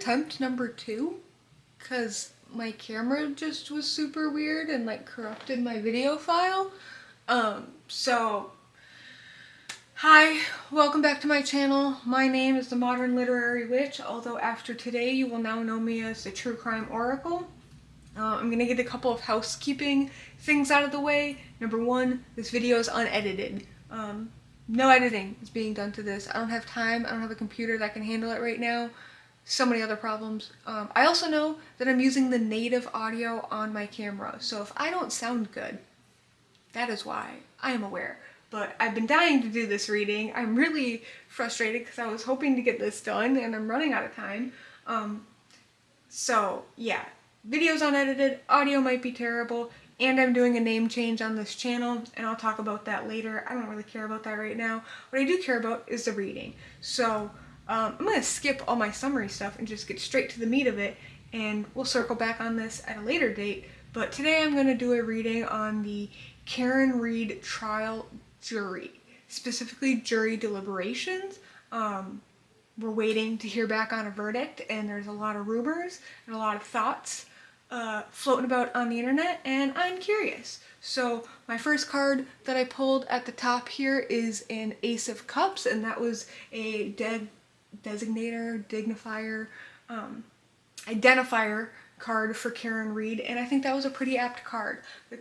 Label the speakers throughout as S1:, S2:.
S1: attempt number 2 because my camera just was super weird and like corrupted my video file. So hi, welcome back to my channel. My name is the Modern Literary Witch, although after today you will now know me as the True Crime Oracle. I'm gonna get a couple of housekeeping things out of the way. Number 1, this video is unedited. No editing is being done to this. I don't have time, I don't have a computer that can handle it right now. So many other problems. I also know that I'm using the native audio on my camera, so if I don't sound good, that is why. I am aware. But I've been dying to do this reading. I'm really frustrated because I was hoping to get this done and I'm running out of time. So yeah, video's unedited, audio might be terrible, and I'm doing a name change on this channel, and I'll talk about that later. I don't really care about that right now. What I do care about is the reading. So I'm gonna skip all my summary stuff and just get straight to the meat of it, and we'll circle back on this at a later date. But today I'm gonna do a reading on the Karen Read trial jury, specifically jury deliberations. We're waiting to hear back on a verdict, and there's a lot of rumors and a lot of thoughts floating about on the internet, and I'm curious. So my first card that I pulled at the top here is an Ace of Cups, and that was a identifier card for Karen Read, and I think that was a pretty apt card. The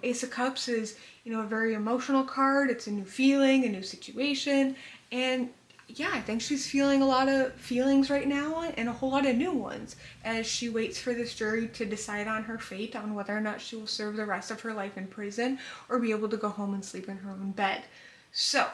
S1: Ace of Cups is, a very emotional card. It's a new feeling, a new situation, and yeah, I think she's feeling a lot of feelings right now and a whole lot of new ones as she waits for this jury to decide on her fate, on whether or not she will serve the rest of her life in prison or be able to go home and sleep in her own bed. So,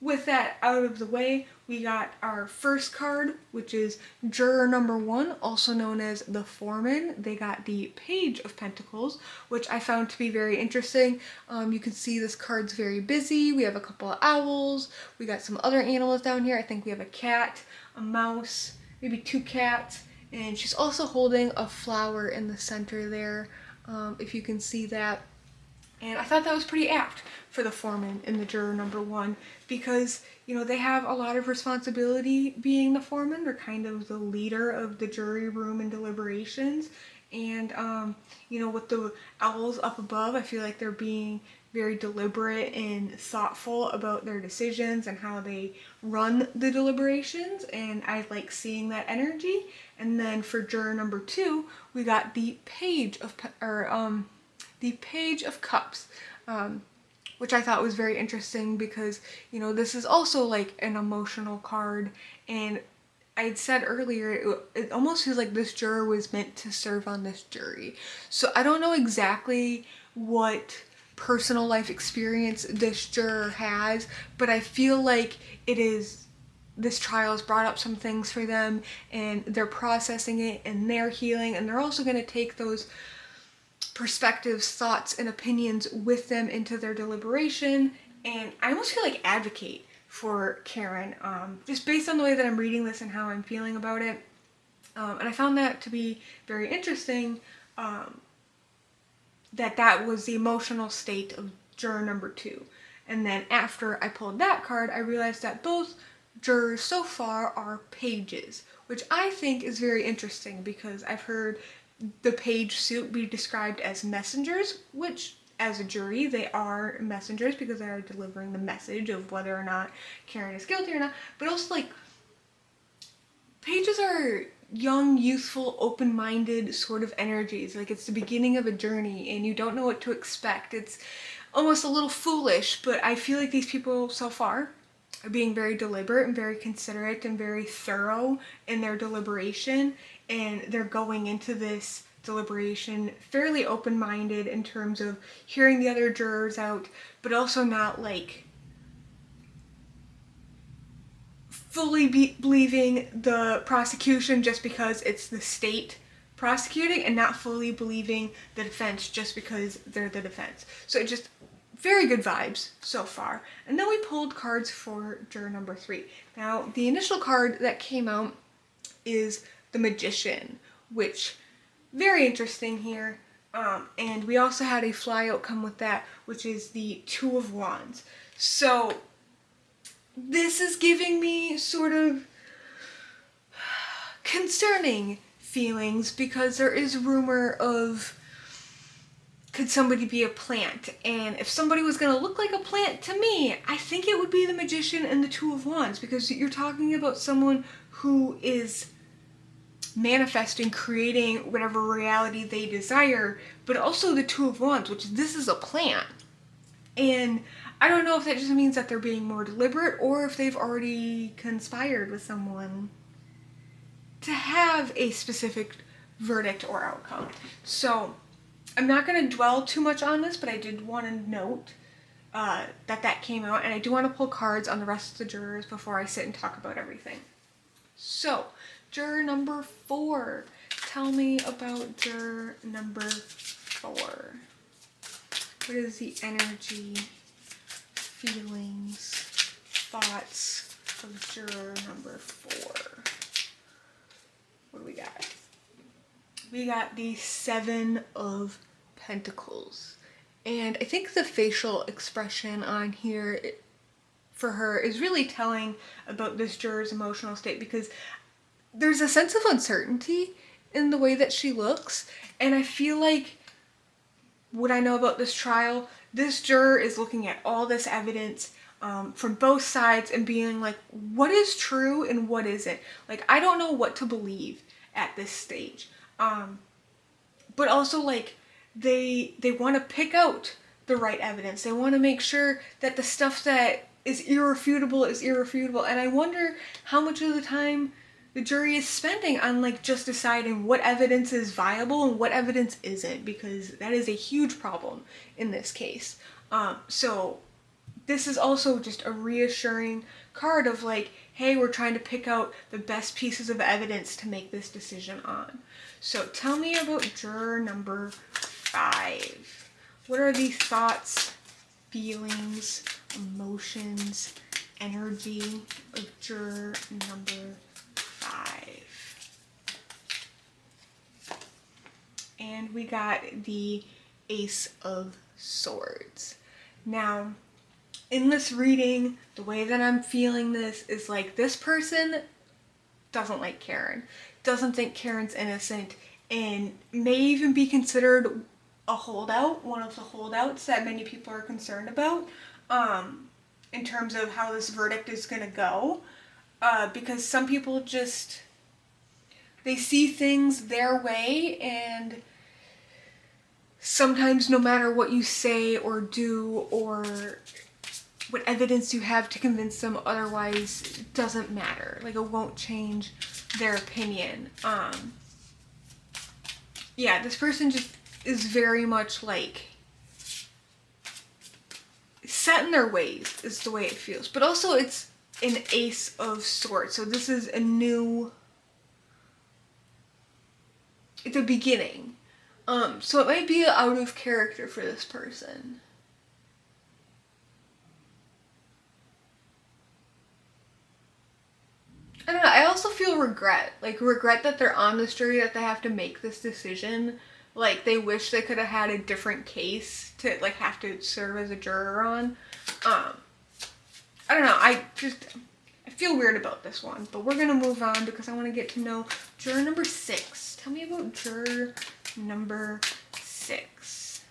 S1: with that out of the way, we got our first card, which is juror number 1, also known as the foreman. They got the Page of Pentacles, which I found to be very interesting. You can see this card's very busy. We have a couple of owls. We got some other animals down here. I think we have a cat, a mouse, maybe 2 cats, and she's also holding a flower in the center there, if you can see that. And I thought that was pretty apt for the foreman in the juror number 1 because, they have a lot of responsibility being the foreman. They're kind of the leader of the jury room and deliberations. And, with the owls up above, I feel like they're being very deliberate and thoughtful about their decisions and how they run the deliberations. And I like seeing that energy. And then for juror number 2, we got the Page of Cups, which I thought was very interesting because, this is also like an emotional card, and I had said earlier, it almost feels like this juror was meant to serve on this jury. So I don't know exactly what personal life experience this juror has, but I feel like this trial has brought up some things for them, and they're processing it, and they're healing, and they're also going to take those perspectives, thoughts, and opinions with them into their deliberation. And I almost feel like advocate for Karen, just based on the way that I'm reading this and how I'm feeling about it. And I found that to be very interesting, that was the emotional state of juror number 2. And then after I pulled that card, I realized that both jurors so far are pages, which I think is very interesting because I've heard the page suit be described as messengers, which as a jury they are messengers because they are delivering the message of whether or not Karen is guilty or not. But also, like, pages are young, youthful, open-minded sort of energies. Like, it's the beginning of a journey and you don't know what to expect. It's almost a little foolish, but I feel like these people so far are being very deliberate and very considerate and very thorough in their deliberation, and they're going into this deliberation fairly open-minded in terms of hearing the other jurors out, but also not like fully believing the prosecution just because it's the state prosecuting, and not fully believing the defense just because they're the defense. So it just very good vibes so far. And then we pulled cards for juror number 3. Now, the initial card that came out is the Magician, which very interesting here. And we also had a fly outcome with that, which is the 2 of Wands. So this is giving me sort of concerning feelings, because there is rumor of, could somebody be a plant? And if somebody was going to look like a plant to me, I think it would be the Magician and the Two of Wands, because you're talking about someone who is manifesting, creating whatever reality they desire, but also the Two of Wands, which this is a plant. And I don't know if that just means that they're being more deliberate, or if they've already conspired with someone to have a specific verdict or outcome. So I'm not going to dwell too much on this, but I did want to note that came out, and I do want to pull cards on the rest of the jurors before I sit and talk about everything. So, juror number 4. Tell me about juror number 4. What is the energy, feelings, thoughts of juror number 4? What do we got? We got the 7 of Pentacles. And I think the facial expression on here for her is really telling about this juror's emotional state, because there's a sense of uncertainty in the way that she looks. And I feel like what I know about this trial, this juror is looking at all this evidence from both sides and being like, what is true and what isn't? Like, I don't know what to believe at this stage. But also, like, they want to pick out the right evidence. They want to make sure that the stuff that is irrefutable is irrefutable. And I wonder how much of the time the jury is spending on, like, just deciding what evidence is viable and what evidence isn't, because that is a huge problem in this case. So this is also just a reassuring card of, like, hey, we're trying to pick out the best pieces of evidence to make this decision on. So tell me about juror number 5. What are the thoughts, feelings, emotions, energy of juror number 5? And we got the Ace of Swords. Now, in this reading, the way that I'm feeling this is like this person doesn't like Karen, doesn't think Karen's innocent, and may even be considered a holdout, one of the holdouts that many people are concerned about in terms of how this verdict is going to go. Because some people just, they see things their way, and sometimes no matter what you say or do or what evidence you have to convince them otherwise, it doesn't matter. Like, it won't change their opinion. Yeah, this person just is very much, like, set in their ways is the way it feels. But also it's an Ace of Swords, so this is a new, it's a beginning. So it might be out of character for this person. I don't know, I also feel regret. Like, regret that they're on this jury, that they have to make this decision. Like, they wish they could have had a different case to, like, have to serve as a juror on. I don't know, I feel weird about this one. But we're gonna move on because I want to get to know juror number 6. Tell me about juror number 6.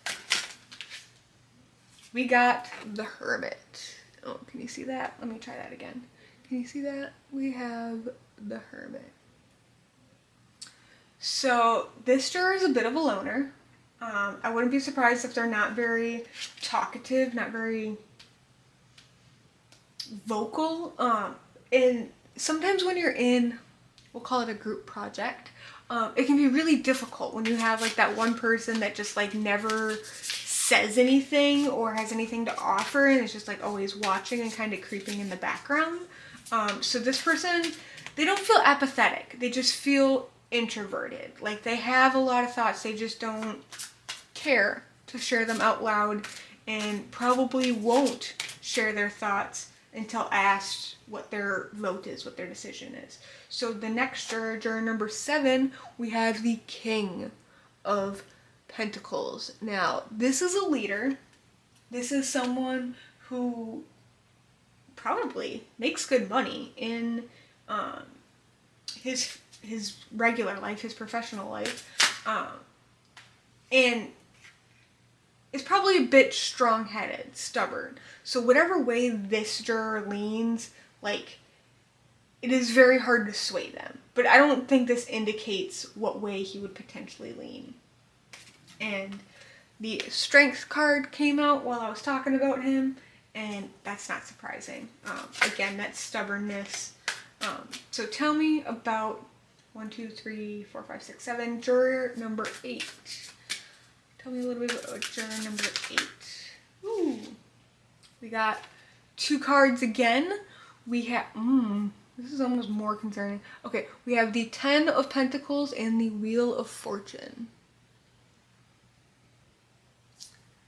S1: We got the Hermit. Oh, can you see that? Let me try that again. Can you see that? We have the Hermit. So this juror is a bit of a loner. I wouldn't be surprised if they're not very talkative, not very vocal. And sometimes when you're in, we'll call it a group project, it can be really difficult when you have, like, that one person that just, like, never says anything or has anything to offer, and is just, like, always watching and kind of creeping in the background. So this person, they don't feel apathetic. They just feel introverted. Like, they have a lot of thoughts. They just don't care to share them out loud, and probably won't share their thoughts until asked what their vote is, what their decision is. So the next juror, juror number 7, we have the King of Pentacles. Now, this is a leader. This is someone who probably makes good money in his his regular life, his professional life, and is probably a bit strong-headed, stubborn. So whatever way this juror leans, like, it is very hard to sway them. But I don't think this indicates what way he would potentially lean. And the strength card came out while I was talking about him, and that's not surprising. Again, that's stubbornness. So tell me about 1, 2, 3, 4, 5, 6, 7, juror number 8. Tell me a little bit about juror number 8. Ooh, we got 2 cards again. We have, this is almost more concerning. Okay, we have the 10 of Pentacles and the Wheel of Fortune.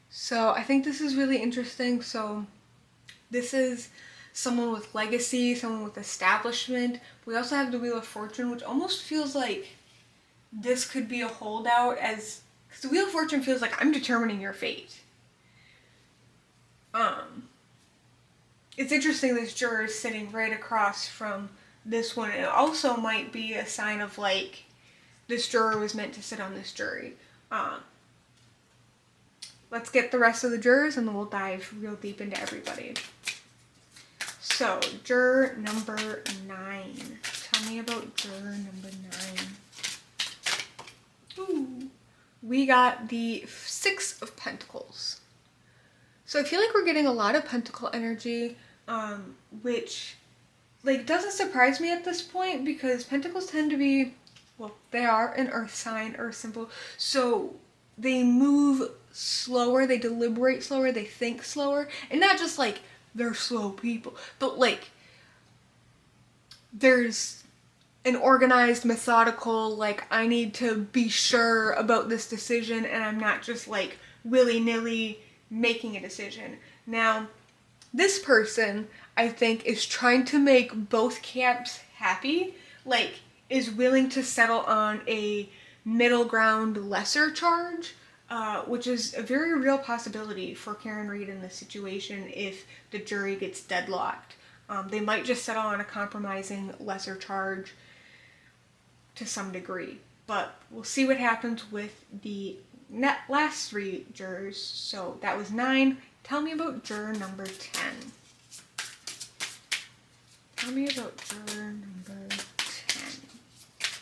S1: So I think this is really interesting. So this is someone with legacy, someone with establishment. We also have the Wheel of Fortune, which almost feels like this could be a holdout, as because the Wheel of Fortune feels like I'm determining your fate. It's interesting this juror is sitting right across from this one. It also might be a sign of like this juror was meant to sit on this jury. Let's get the rest of the jurors and then we'll dive real deep into everybody. So, juror number 9. Tell me about juror number 9. Ooh. We got the 6 of Pentacles. So I feel like we're getting a lot of Pentacle energy, which like doesn't surprise me at this point because Pentacles tend to be, well, they are an earth sign, earth symbol. So they move slower, they deliberate slower, they think slower, and not just like they're slow people, but like there's an organized, methodical, like I need to be sure about this decision and I'm not just like willy-nilly making a decision. Now, this person, I think, is trying to make both camps happy, like is willing to settle on a middle ground lesser charge, which is a very real possibility for Karen Reed in this situation if the jury gets deadlocked. They might just settle on a compromising lesser charge to some degree, but we'll see what happens with the last 3 jurors. So that was 9. Tell me about juror number 10. Tell me about juror number 10.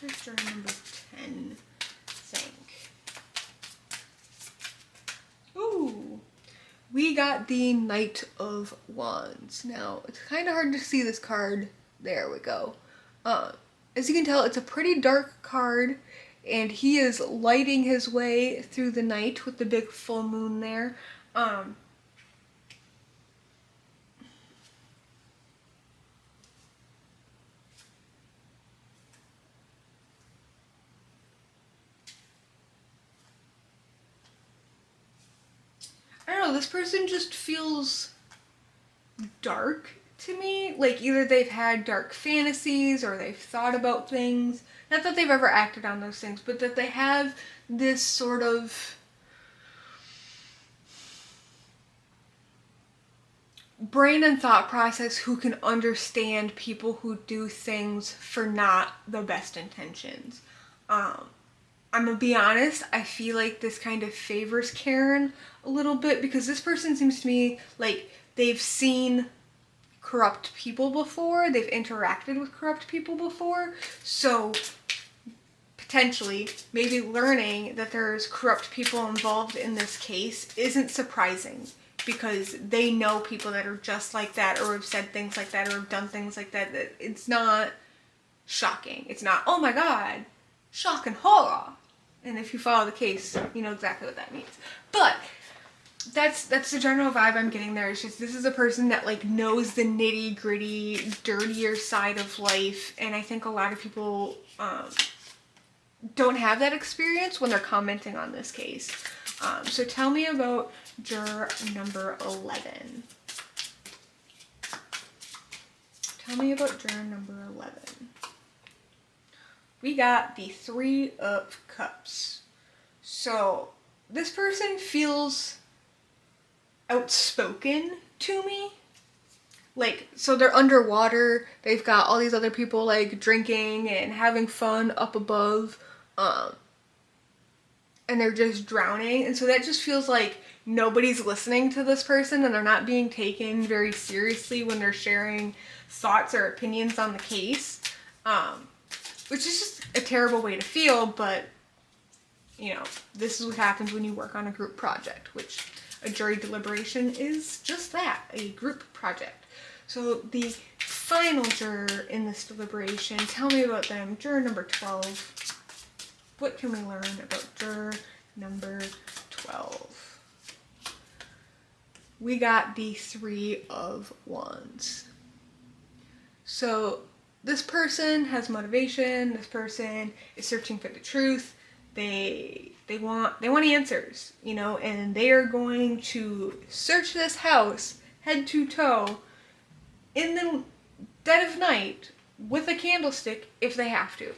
S1: What does juror number 10 think? Ooh, we got the Knight of Wands. Now, it's kind of hard to see this card. There we go. As you can tell, it's a pretty dark card, and he is lighting his way through the night with the big full moon there. I don't know, this person just feels dark to me. Like either they've had dark fantasies or they've thought about things. Not that they've ever acted on those things, but that they have this sort of brain and thought process who can understand people who do things for not the best intentions. I'm gonna be honest, I feel like this kind of favors Karen a little bit because this person seems to me like they've seen corrupt people before, they've interacted with corrupt people before, so potentially maybe learning that there's corrupt people involved in this case isn't surprising because they know people that are just like that or have said things like that or have done things like that. It's not shocking. It's not, oh my god, shock and horror. And if you follow the case, you know exactly what that means. But that's the general vibe I'm getting there. It's just this is a person that like knows the nitty gritty, dirtier side of life, and I think a lot of people don't have that experience when they're commenting on this case. So tell me about juror number 11. Tell me about juror number 11. We got the 3 of Cups. So this person feels outspoken to me. like, so they're underwater, they've got all these other people like drinking and having fun up above, and they're just drowning, and so that just feels like nobody's listening to this person and they're not being taken very seriously when they're sharing thoughts or opinions on the case, which is just a terrible way to feel, but you know, this is what happens when you work on a group project, which a jury deliberation is just that, a group project. So the final juror in this deliberation, tell me about them. Juror number 12. What can we learn about juror number 12? We got the 3 of Wands. So this person has motivation, this person is searching for the truth, they want answers, you know, and they are going to search this house head to toe in the dead of night with a candlestick if they have to.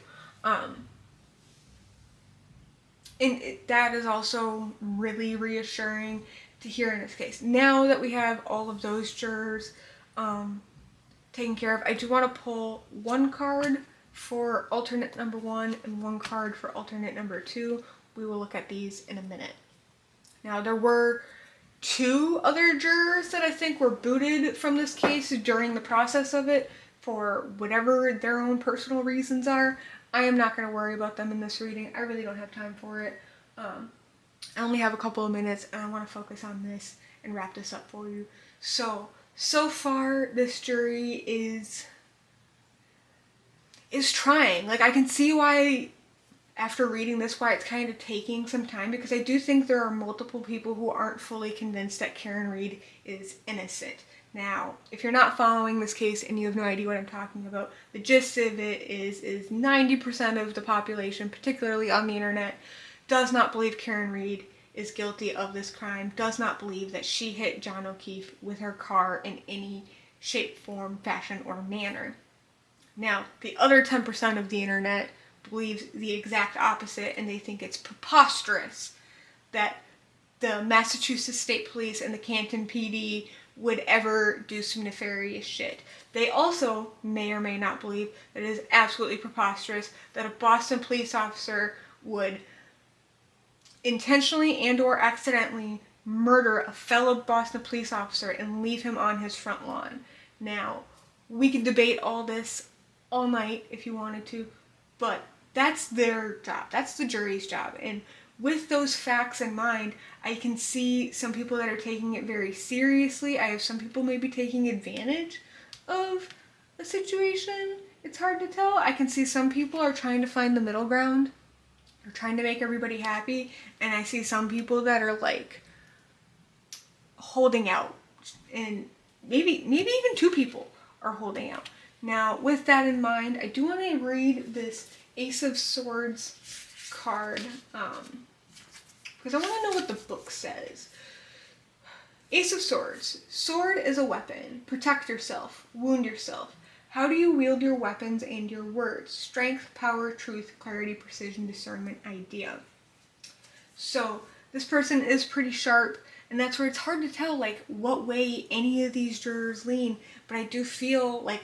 S1: That is also really reassuring to hear in this case. Now that we have all of those jurors taken care of, I do want to pull one card for alternate number 1 and one card for alternate number 2. We will look at these in a minute. Now, there were 2 other jurors that I think were booted from this case during the process of it for whatever their own personal reasons are. I am not going to worry about them in this reading. I really don't have time for it. I only have a couple of minutes and I want to focus on this and wrap this up for you. So far this jury is trying. Like, I can see why, after reading this, why it's kind of taking some time, because I do think there are multiple people who aren't fully convinced that Karen Read is innocent. Now, if you're not following this case and you have no idea what I'm talking about, the gist of it is 90% of the population, particularly on the internet, does not believe Karen Read is guilty of this crime, does not believe that she hit John O'Keefe with her car in any shape, form, fashion, or manner. Now, the other 10% of the internet believes the exact opposite, and they think it's preposterous that the Massachusetts State Police and the Canton PD would ever do some nefarious shit. They also may or may not believe that it is absolutely preposterous that a Boston police officer would intentionally and or accidentally murder a fellow Boston police officer and leave him on his front lawn. Now, we could debate all this all night if you wanted to, but that's their job. That's the jury's job. And with those facts in mind, I can see some people that are taking it very seriously. I have some people maybe taking advantage of a situation. It's hard to tell. I can see some people are trying to find the middle ground. They're trying to make everybody happy. And I see some people that are like holding out. And maybe even 2 people are holding out. Now, with that in mind, I do want to read this Ace of Swords card, because I want to know what the book says. Ace of Swords. Sword is a weapon. Protect yourself. Wound yourself. How do you wield your weapons and your words? Strength, power, truth, clarity, precision, discernment, idea. So, this person is pretty sharp, and that's where it's hard to tell, like, what way any of these jurors lean, but I do feel like,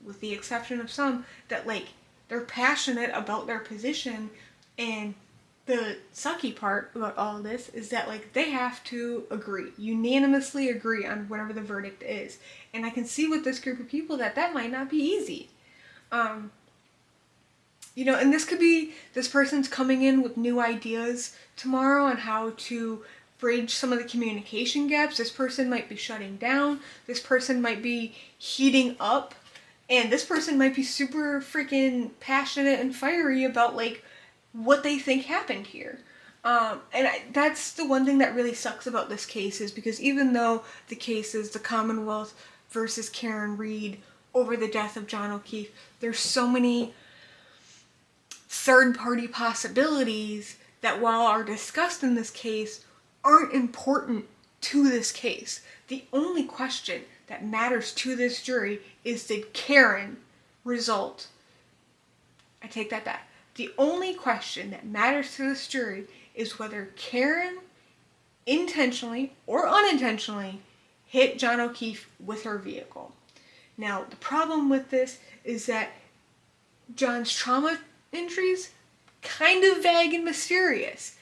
S1: with the exception of some, that, like, they're passionate about their position, and the sucky part about all of this is that, like, they have to unanimously agree on whatever the verdict is. And I can see with this group of people that might not be easy. You know, and this could be, this person's coming in with new ideas tomorrow on how to bridge some of the communication gaps. This person might be shutting down. This person might be heating up. And this person might be super freaking passionate and fiery about, like, what they think happened here. That's the one thing that really sucks about this case, is because even though the case is the Commonwealth versus Karen Read over the death of John O'Keefe, there's so many third-party possibilities that, while are discussed in this case, aren't important to this case. The only question that matters to this jury is, did Karen result? I take that back. The only question that matters to this jury is whether Karen intentionally or unintentionally hit John O'Keefe with her vehicle. Now, the problem with this is that John's trauma injuries, kind of vague and mysterious.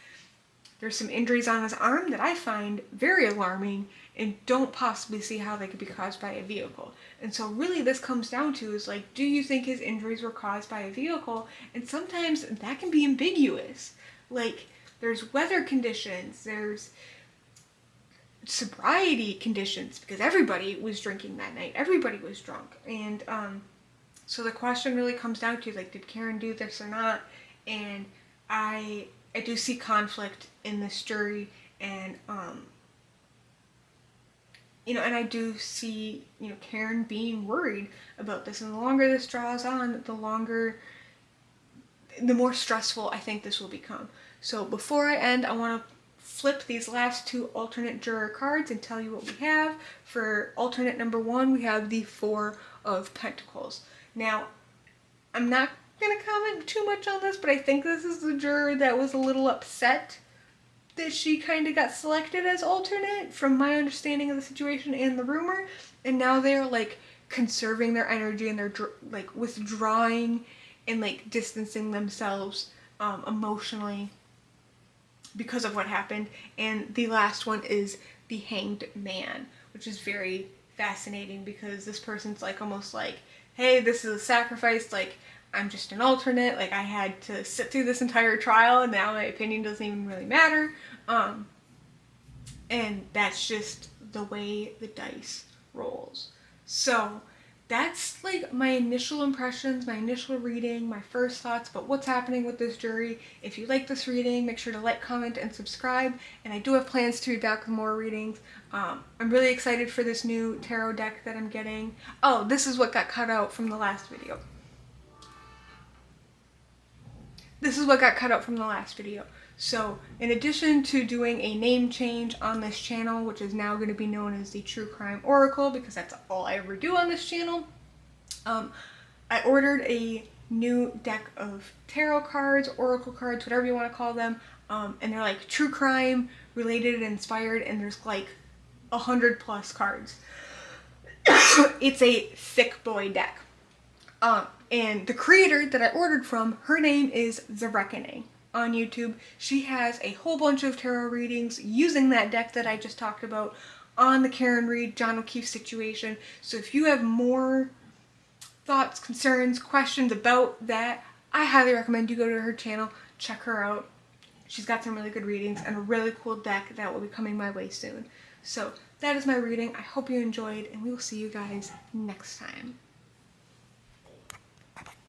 S1: There's some injuries on his arm that I find very alarming and don't possibly see how they could be caused by a vehicle. And so really this comes down to is like, do you think his injuries were caused by a vehicle? And sometimes that can be ambiguous. Like, there's weather conditions, there's sobriety conditions, because everybody was drinking that night. Everybody was drunk. And so the question really comes down to, like, did Karen do this or not? And I do see conflict in this jury, and and I do see, Karen being worried about this. And the longer this draws on, the more stressful I think this will become. So before I end, I want to flip these last two alternate juror cards and tell you what we have. For alternate number 1, we have the 4 of Pentacles. Now, I'm not going to comment too much on this, but I think this is the juror that was a little upset that she kind of got selected as alternate, from my understanding of the situation and the rumor. And now they're like conserving their energy, and they're like withdrawing and like distancing themselves emotionally because of what happened. And the last one is the Hanged Man, which is very fascinating, because this person's like almost like, hey, this is a sacrifice, like, I'm just an alternate, like, I had to sit through this entire trial and now my opinion doesn't even really matter. And that's just the way the dice rolls. So that's like my initial impressions, my initial reading, my first thoughts about what's happening with this jury. If you like this reading, make sure to like, comment, and subscribe. And I do have plans to be back with more readings. I'm really excited for this new tarot deck that I'm getting. Oh, this is what got cut out from the last video. So, in addition to doing a name change on this channel, which is now going to be known as the True Crime Oracle, because that's all I ever do on this channel, I ordered a new deck of tarot cards, oracle cards, whatever you want to call them, and they're like true crime related and inspired, and there's like 100+ cards. It's a thick boy deck. And the creator that I ordered from, her name is The Reckoning on YouTube. She has a whole bunch of tarot readings using that deck that I just talked about on the Karen Reed, John O'Keefe situation. So if you have more thoughts, concerns, questions about that, I highly recommend you go to her channel, check her out. She's got some really good readings and a really cool deck that will be coming my way soon. So that is my reading. I hope you enjoyed, and we will see you guys next time.